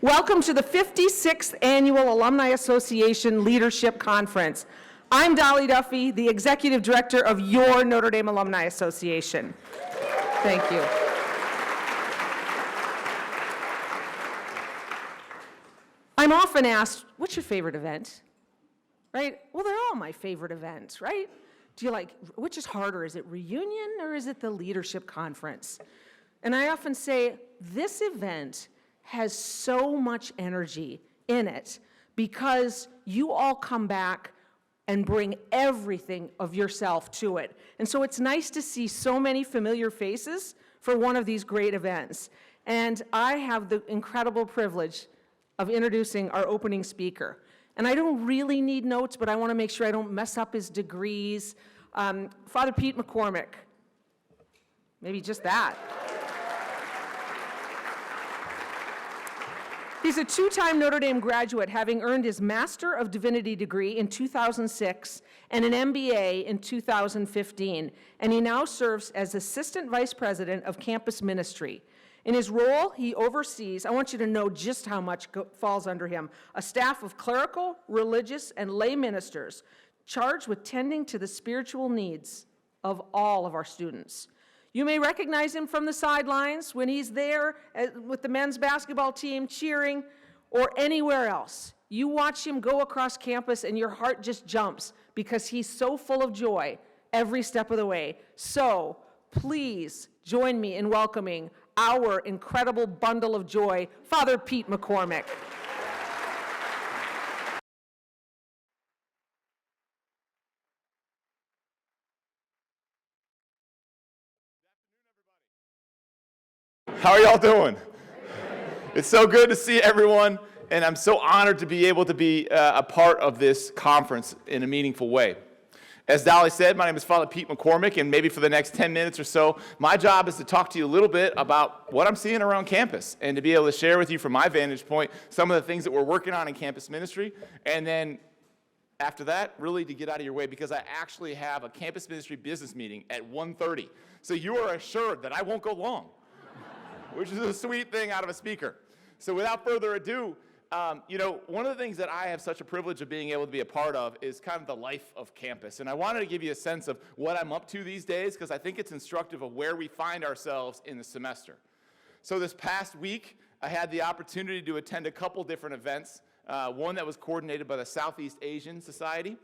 Welcome to the 56th Annual Alumni Association Leadership Conference. I'm Dolly Duffy, the Executive Director of your Notre Dame Alumni Association. Thank you. I'm often asked, what's your favorite event? Right? Well, they're all my favorite events, right? Do you like, which is harder? Is it reunion or is it the leadership conference? And I often say, this event has so much energy in it because you all come back and bring everything of yourself to it. And so it's nice to see so many familiar faces for one of these great events. And I have the incredible privilege of introducing our opening speaker. And I don't really need notes, but I want to make sure I don't mess up his degrees. Father Pete McCormick. Maybe just that. He's a two-time Notre Dame graduate, having earned his Master of Divinity degree in 2006 and an MBA in 2015, and he now serves as Assistant Vice President of Campus Ministry. In his role, he oversees, I want you to know just how much falls under him, a staff of clerical, religious, and lay ministers charged with tending to the spiritual needs of all of our students. You may recognize him from the sidelines when he's there with the men's basketball team cheering or anywhere else. You watch him go across campus and your heart just jumps because he's so full of joy every step of the way. So please join me in welcoming our incredible bundle of joy, Father Pete McCormick. How are y'all doing? It's so good to see everyone, and I'm so honored to be able to be a part of this conference in a meaningful way. As Dolly said, my name is Father Pete McCormick, and maybe for the next 10 minutes or so, my job is to talk to you a little bit about what I'm seeing around campus and to be able to share with you from my vantage point some of the things that we're working on in campus ministry, and then after that, really to get out of your way because I actually have a campus ministry business meeting at 1:30. So you are assured that I won't go long, which is a sweet thing out of a speaker. So without further ado, one of the things that I have such a privilege of being able to be a part of is kind of the life of campus. And I wanted to give you a sense of what I'm up to these days because I think it's instructive of where we find ourselves in the semester. So this past week, I had the opportunity to attend a couple different events, one that was coordinated by the Southeast Asian Society.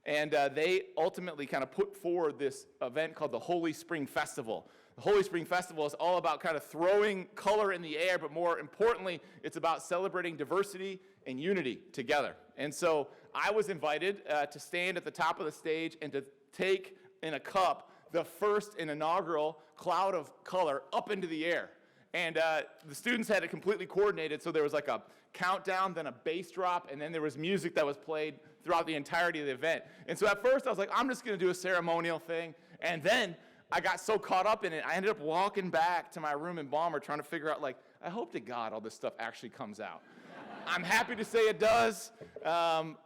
And they ultimately kind of put forward this event called the Holy Spring Festival. The Holy Spring Festival is all about kind of throwing color in the air, but more importantly, it's about celebrating diversity and unity together. And so I was invited to stand at the top of the stage and to take in a cup the first and inaugural cloud of color up into the air. And the students had it completely coordinated, so there was like a countdown, then a bass drop, and then there was music that was played throughout the entirety of the event. And so at first I was like, I'm just going to do a ceremonial thing, and then I got so caught up in it, I ended up walking back to my room in Balmer trying to figure out, I hope to God all this stuff actually comes out. I'm happy to say it does. I'm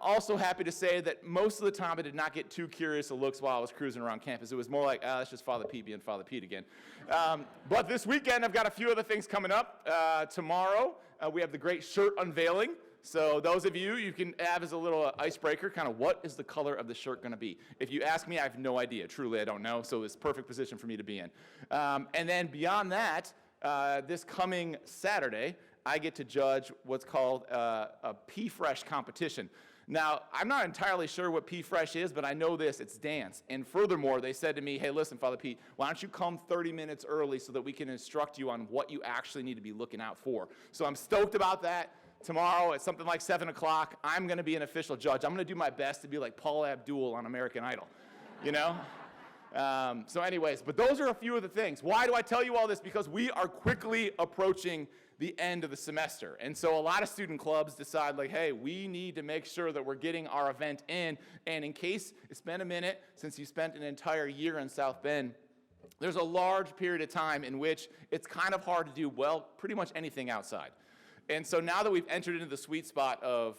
also happy to say that most of the time I did not get too curious of looks while I was cruising around campus. It was more like, that's just Father Pete being Father Pete again. But this weekend I've got a few other things coming up. Tomorrow we have the great shirt unveiling. So those of you can have as a little icebreaker, kind of what is the color of the shirt going to be? If you ask me, I have no idea. Truly, I don't know. So it's a perfect position for me to be in. And then beyond that, this coming Saturday, I get to judge what's called a P-Fresh competition. Now, I'm not entirely sure what P-Fresh is, but I know this, it's dance. And furthermore, they said to me, hey, listen, Father Pete, why don't you come 30 minutes early so that we can instruct you on what you actually need to be looking out for. So I'm stoked about that. Tomorrow at something like 7 o'clock, I'm going to be an official judge. I'm going to do my best to be like Paula Abdul on American Idol, you know? So anyways, but those are a few of the things. Why do I tell you all this? Because we are quickly approaching the end of the semester. And so a lot of student clubs decide hey, we need to make sure that we're getting our event in. And in case it's been a minute since you spent an entire year in South Bend, there's a large period of time in which it's kind of hard to do, pretty much anything outside. And so now that we've entered into the sweet spot of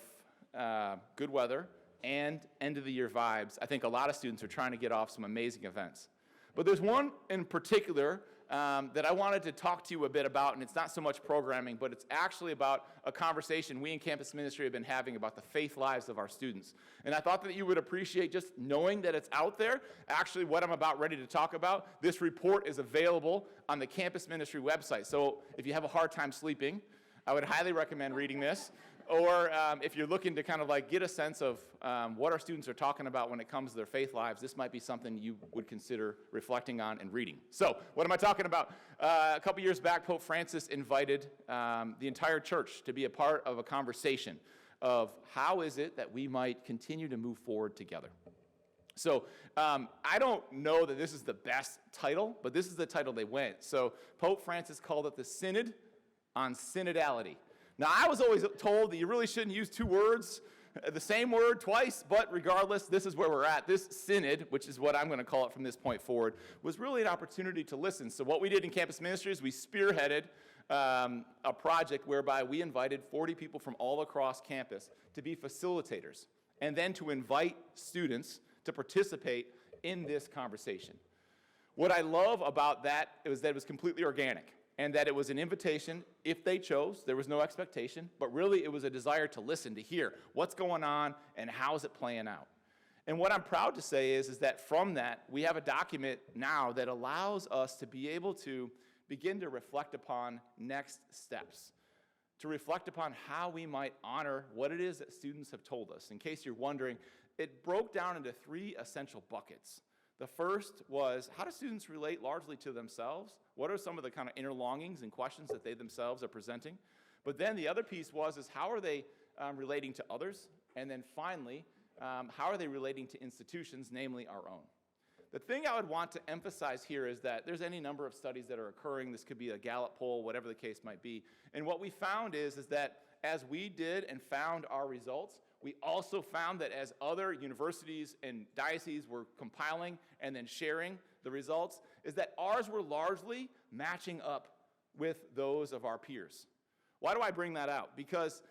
good weather and end-of-the-year vibes, I think a lot of students are trying to get off some amazing events. But there's one in particular that I wanted to talk to you a bit about, and it's not so much programming, but it's actually about a conversation we in campus ministry have been having about the faith lives of our students. And I thought that you would appreciate just knowing that it's out there. Actually, what I'm about ready to talk about, this report is available on the campus ministry website. So if you have a hard time sleeping, I would highly recommend reading this. Or if you're looking to kind of like get a sense of what our students are talking about when it comes to their faith lives, this might be something you would consider reflecting on and reading. So what am I talking about? A couple years back, Pope Francis invited the entire church to be a part of a conversation of how is it that we might continue to move forward together. So I don't know that this is the best title, but this is the title they went. So Pope Francis called it the Synod on Synodality. Now, I was always told that you really shouldn't use two words, the same word twice, but regardless, this is where we're at. This synod, which is what I'm going to call it from this point forward, was really an opportunity to listen. So what we did in campus ministry is we spearheaded a project whereby we invited 40 people from all across campus to be facilitators, and then to invite students to participate in this conversation. What I love about that is that it was completely organic, and that it was an invitation if they chose. There was no expectation, but really it was a desire to listen, to hear what's going on and how is it playing out. And what I'm proud to say is that from that, we have a document now that allows us to be able to begin to reflect upon next steps, to reflect upon how we might honor what it is that students have told us. In case you're wondering, it broke down into 3 essential buckets. The first was, how do students relate largely to themselves? What are some of the kind of inner longings and questions that they themselves are presenting? But then the other piece is how are they relating to others? And then finally, how are they relating to institutions, namely our own? The thing I would want to emphasize here is that there's any number of studies that are occurring. This could be a Gallup poll, whatever the case might be. And what we found is that as we did and found our results, we also found that as other universities and dioceses were compiling and then sharing the results, is that ours were largely matching up with those of our peers. Why do I bring that out? Because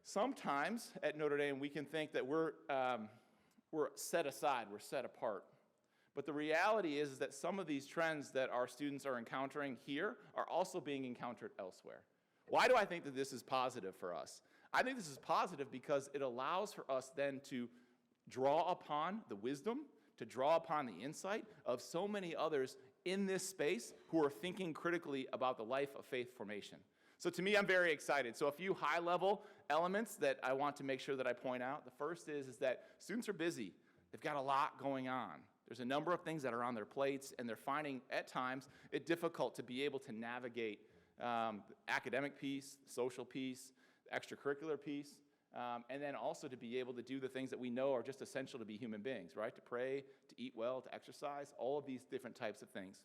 sometimes at Notre Dame we can think that we're set aside, we're set apart. But the reality is that some of these trends that our students are encountering here are also being encountered elsewhere. Why do I think that this is positive for us? I think this is positive because it allows for us then to draw upon the wisdom, to draw upon the insight of so many others in this space who are thinking critically about the life of faith formation. So to me, I'm very excited. So a few high-level elements that I want to make sure that I point out. The first is that students are busy. They've got a lot going on. There's a number of things that are on their plates, and they're finding at times it difficult to be able to navigate the academic piece, the social piece, the extracurricular piece, and then also to be able to do the things that we know are just essential to be human beings, right? To pray, to eat well, to exercise, all of these different types of things.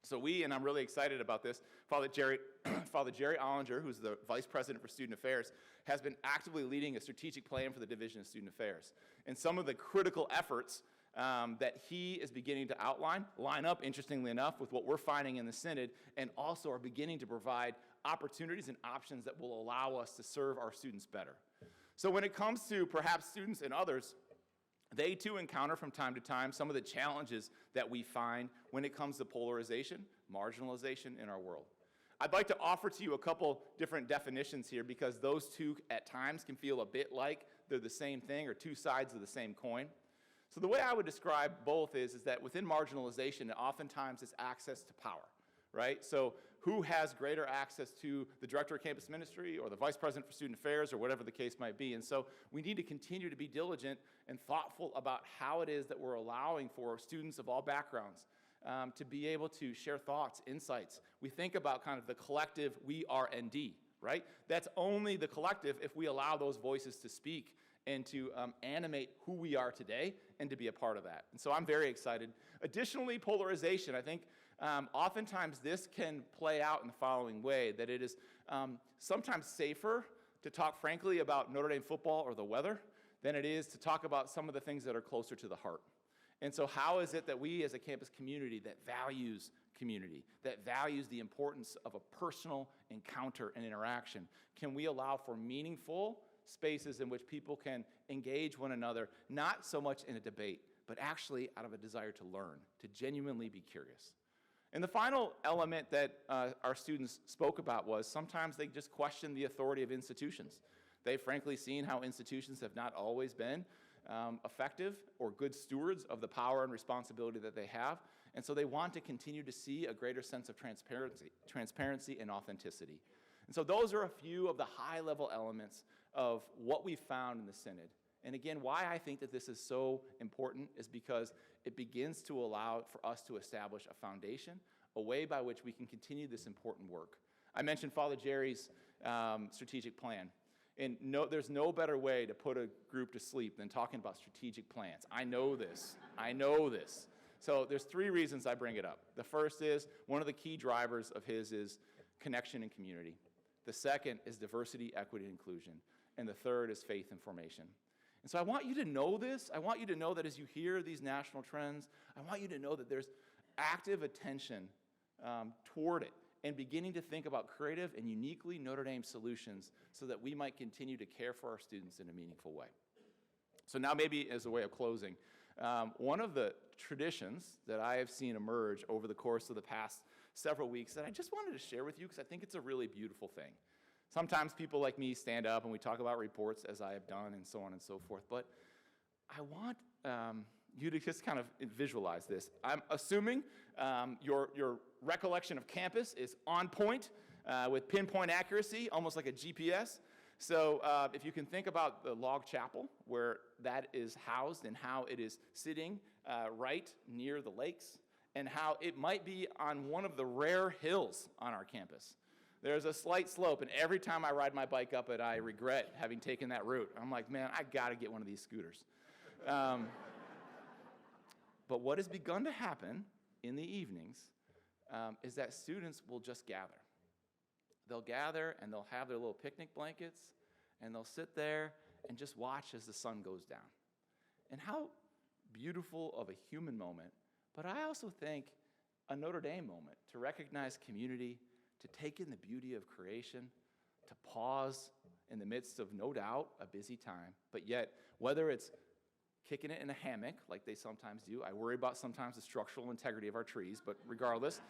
So and I'm really excited about this, Father Jerry Ollinger, who's the Vice President for Student Affairs, has been actively leading a strategic plan for the Division of Student Affairs. And some of the critical efforts that he is beginning to outline line up, interestingly enough, with what we're finding in the Synod, and also are beginning to provide opportunities and options that will allow us to serve our students better. So when it comes to perhaps students and others, they too encounter from time to time some of the challenges that we find when it comes to polarization, marginalization in our world. I'd like to offer to you a couple different definitions here because those two at times can feel a bit like they're the same thing or two sides of the same coin. So the way I would describe both is that within marginalization, oftentimes it's access to power, right? So who has greater access to the director of campus ministry or the vice president for student affairs or whatever the case might be? And so we need to continue to be diligent and thoughtful about how it is that we're allowing for students of all backgrounds to be able to share thoughts, insights. We think about kind of the collective we are and D, right? That's only the collective if we allow those voices to speak and to animate who we are today and to be a part of that. And so I'm very excited. Additionally, polarization, I think oftentimes this can play out in the following way, that it is sometimes safer to talk frankly about Notre Dame football or the weather than it is to talk about some of the things that are closer to the heart. And so how is it that we as a campus community that values community, that values the importance of a personal encounter and interaction, can we allow for meaningful spaces in which people can engage one another, not so much in a debate, but actually out of a desire to learn, to genuinely be curious? And the final element that our students spoke about was sometimes they just question the authority of institutions. They've frankly seen how institutions have not always been effective or good stewards of the power and responsibility that they have, and so they want to continue to see a greater sense of transparency and authenticity. And so those are a few of the high-level elements of what we found in the Synod. And again, why I think that this is so important is because it begins to allow for us to establish a foundation, a way by which we can continue this important work. I mentioned Father Jerry's strategic plan. And there's no better way to put a group to sleep than talking about strategic plans. I know this. I know this. So there's 3 reasons I bring it up. The first is, one of the key drivers of his is connection and community. The second is diversity, equity, and inclusion. And the third is faith and formation. And so I want you to know this. I want you to know that as you hear these national trends, I want you to know that there's active attention toward it, and beginning to think about creative and uniquely Notre Dame solutions so that we might continue to care for our students in a meaningful way. So now maybe as a way of closing, one of the traditions that I have seen emerge over the course of the past several weeks that I just wanted to share with you because I think it's a really beautiful thing. Sometimes people like me stand up and we talk about reports, as I have done, and so on and so forth, but I want you to just kind of visualize this. I'm assuming your recollection of campus is on point with pinpoint accuracy, almost like a GPS. So if you can think about the log chapel where that is housed and how it is sitting right near the lakes and how it might be on one of the rare hills on our campus. There's a slight slope, and every time I ride my bike up it, I regret having taken that route. I'm like, man, I got to get one of these scooters. But what has begun to happen in the evenings is that students will just gather. They'll gather and they'll have their little picnic blankets and they'll sit there and just watch as the sun goes down. And how beautiful of a human moment, but I also think a Notre Dame moment to recognize community, to take in the beauty of creation, to pause in the midst of, no doubt, a busy time, but yet whether it's kicking it in a hammock, like they sometimes do. I worry about sometimes the structural integrity of our trees, but regardless.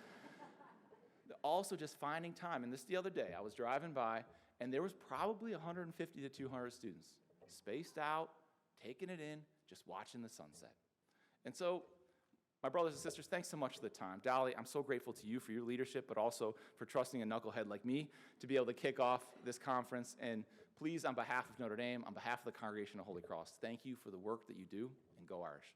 Also just finding time. And this the other day, I was driving by, and there was probably 150 to 200 students, spaced out, taking it in, just watching the sunset. And so, my brothers and sisters, thanks so much for the time. Dolly, I'm so grateful to you for your leadership, but also for trusting a knucklehead like me to be able to kick off this conference. And please, on behalf of Notre Dame, on behalf of the Congregation of Holy Cross, thank you for the work that you do, and go Irish.